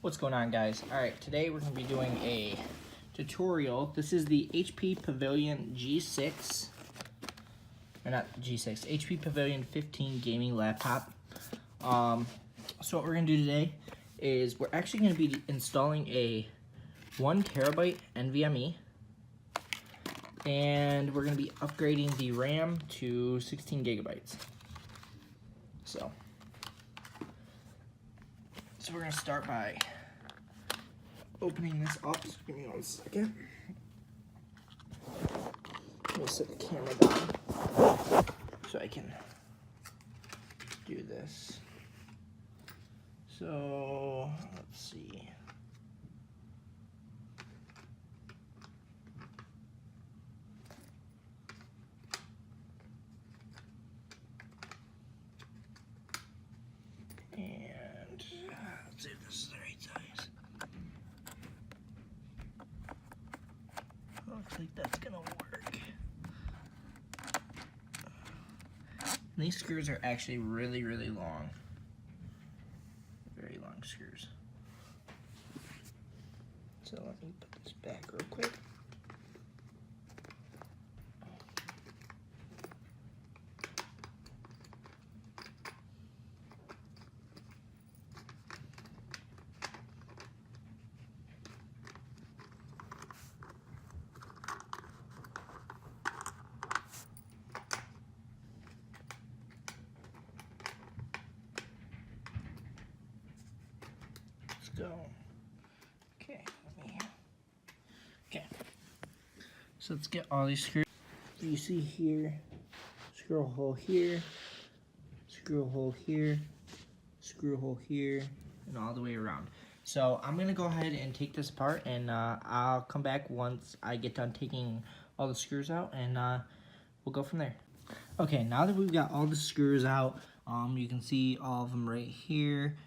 What's going on, guys? Alright, today we're going to be doing a tutorial. This is the HP Pavilion G6, or not G6, HP Pavilion 15 gaming laptop. So what we're going to do today is we're actually going to be installing a 1 terabyte NVMe, and we're going to be upgrading the RAM to 16 gigabytes. So we're going to start by opening this up. Just give me 1 second. Let me set the camera down so I can do this. So let's see. And let's see if this is the right size. Looks like that's gonna work. And these screws are actually really long. Very long screws. So let me put this back real quick. Go. Okay, so let's get all these screws. You see here, screw hole here, screw hole here, screw hole here, and all the way around. So I'm gonna go ahead and take this apart, and I'll come back once I get done taking all the screws out, and we'll go from there. Okay, now that we've got all the screws out, you can see all of them right here.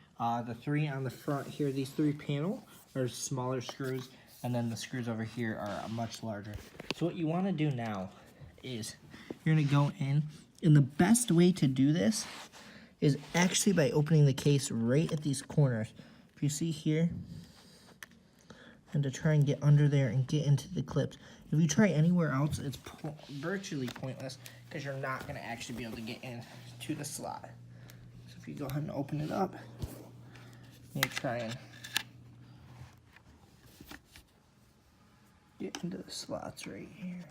The 3 on the front here, these 3 panel are smaller screws, and then the screws over here are much larger. So what you want to do now is you're going to go in, and the best way to do this is actually by opening the case right at these corners. If you see here, and to try and get under there and get into the clips. If you try anywhere else, it's virtually pointless because you're not going to actually be able to get into the slot. So if you go ahead and open it up, you try and get into the slots right here.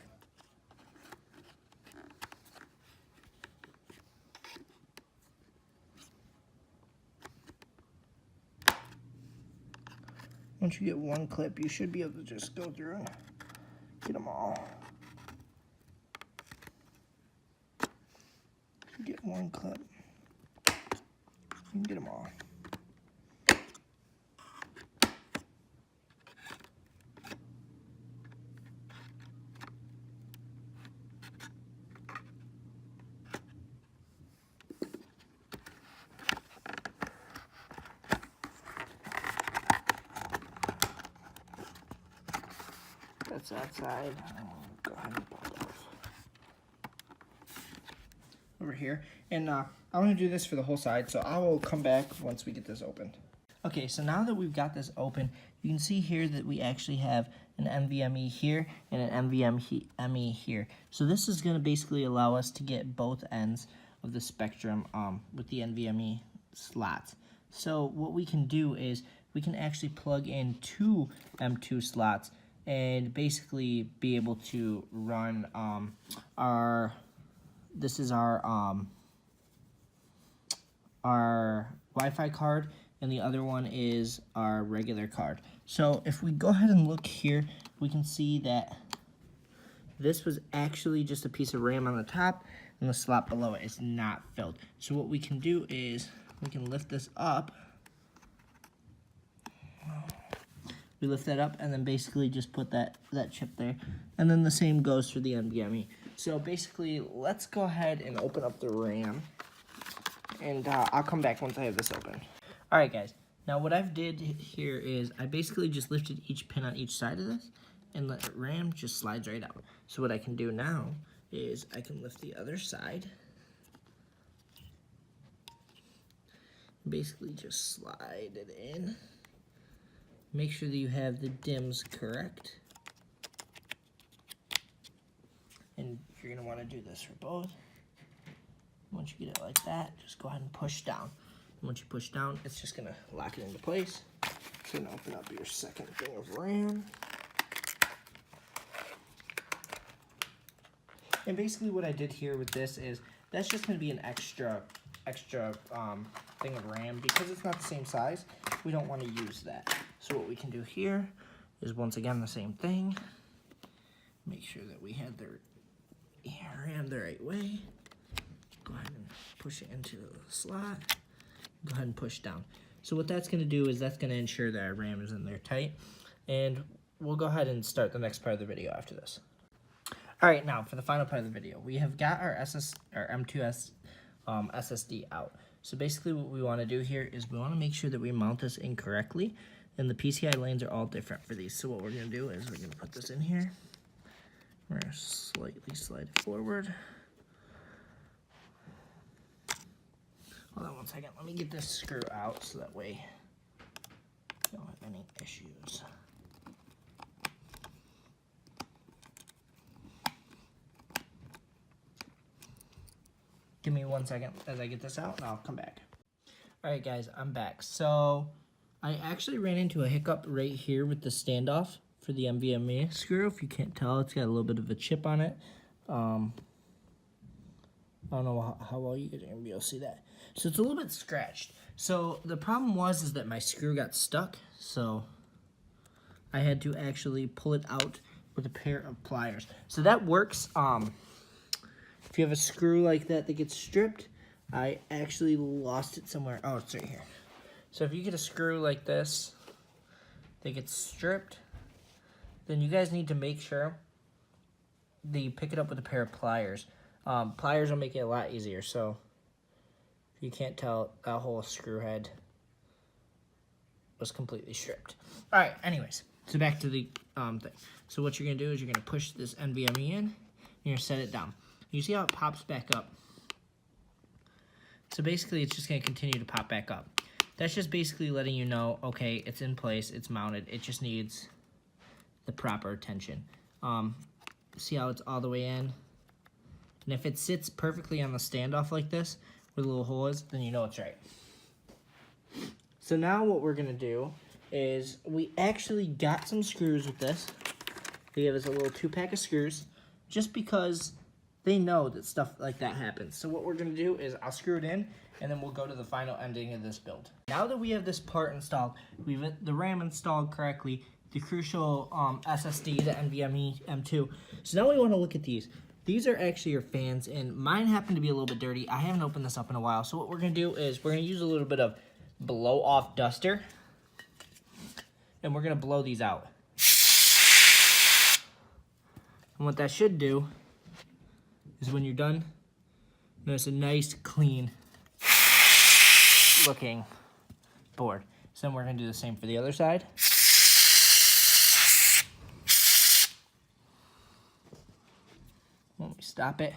Once you get one clip, you should be able to just go through and get them all. If you get one clip, you can get them all. That's that side. Go ahead and pull it off. Over here. And I'm going to do this for the whole side, so I will come back once we get this opened. Okay, so now that we've got this open, you can see here that we actually have an NVMe here and an NVMe here. So this is going to basically allow us to get both ends of the spectrum with the NVMe slots. So what we can do is we can actually plug in 2 M2 slots and basically be able to run our Wi-Fi card, and the other one is our regular card. So if we go ahead and look here, we can see that this was actually just a piece of RAM on the top, and the slot below it is not filled. So what we can do is we can lift this up. We lift that up and then basically just put that chip there. And then the same goes for the NVMe. So basically, let's go ahead and open up the RAM. And I'll come back once I have this open. Alright guys, now what I've did here is I basically just lifted each pin on each side of this, and the RAM just slides right out. So what I can do now is I can lift the other side. Basically just slide it in. Make sure that you have the DIMMs correct. And you're going to want to do this for both. Once you get it like that, just go ahead and push down. And once you push down, it's just going to lock it into place. So now open up your second thing of RAM. And basically what I did here with this is, that's just going to be an extra thing of RAM. Because it's not the same size, we don't want to use that. So what we can do here is, once again, the same thing. Make sure that we had the RAM the right way. Go ahead and push it into the slot. Go ahead and push down. So what that's going to do is that's going to ensure that our RAM is in there tight. And we'll go ahead and start the next part of the video after this. Alright, now for the final part of the video, we have got our M2S SSD out. So basically what we want to do here is we want to make sure that we mount this incorrectly, and the PCI lanes are all different for these. So what we're going to do is we're going to put this in here. We're going to slightly slide it forward. Hold on one second, let me get this screw out so that way you don't have any issues. Give me 1 second as I get this out and I'll come back. Alright guys, I'm back. So I actually ran into a hiccup right here with the standoff for the NVMe screw. If you can't tell, it's got a little bit of a chip on it. I don't know how well you guys are going to be able to see that. So it's a little bit scratched. So the problem was that my screw got stuck. So I had to actually pull it out with a pair of pliers. So that works. If you have a screw like that that gets stripped, I actually lost it somewhere. Oh, it's right here. So if you get a screw like this that gets stripped, then you guys need to make sure that you pick it up with a pair of pliers. Pliers will make it a lot easier. So if you can't tell, that whole screw head was completely stripped. All right, anyways, so back to the thing. So what you're going to do is you're going to push this NVMe in, and you're going to set it down. You see how it pops back up? So basically, it's just going to continue to pop back up. That's just basically letting you know, okay, it's in place, it's mounted, it just needs the proper attention. See how it's all the way in? And if it sits perfectly on the standoff like this, where the little hole is, then you know it's right. So now what we're going to do is, we actually got some screws with this. They give us a little 2-pack of screws, just because they know that stuff like that happens. So what we're going to do is I'll screw it in, and then we'll go to the final ending of this build. Now that we have this part installed, we've the RAM installed correctly, the crucial SSD, the NVMe M2. So now we want to look at these. These are actually your fans, and mine happen to be a little bit dirty. I haven't opened this up in a while. So what we're going to do is we're going to use a little bit of blow-off duster, and we're going to blow these out. And what that should do is, when you're done, notice a nice, clean looking board. So then we're going to do the same for the other side. When we stop it,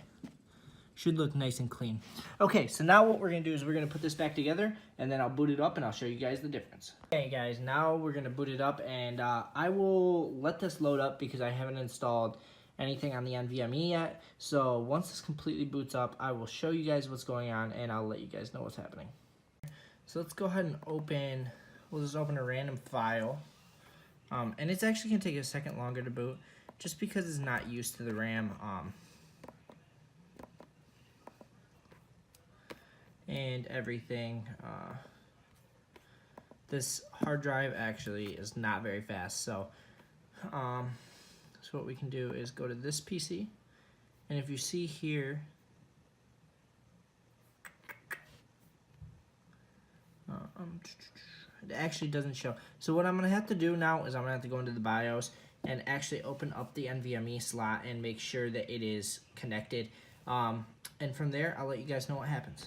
should look nice and clean. Okay, so now what we're going to do is we're going to put this back together, and then I'll boot it up and I'll show you guys the difference. Okay guys, now we're going to boot it up, and I will let this load up because I haven't installed anything on the NVMe yet. So once this completely boots up, I will show you guys what's going on, and I'll let you guys know what's happening. So let's go ahead and we'll just open a random file. And it's actually going to take a second longer to boot, just because it's not used to the RAM. And everything. This hard drive actually is not very fast, so what we can do is go to this PC, and if you see here, it actually doesn't show. So what I'm going to have to do now is I'm going to have to go into the BIOS and actually open up the NVMe slot and make sure that it is connected. And from there, I'll let you guys know what happens.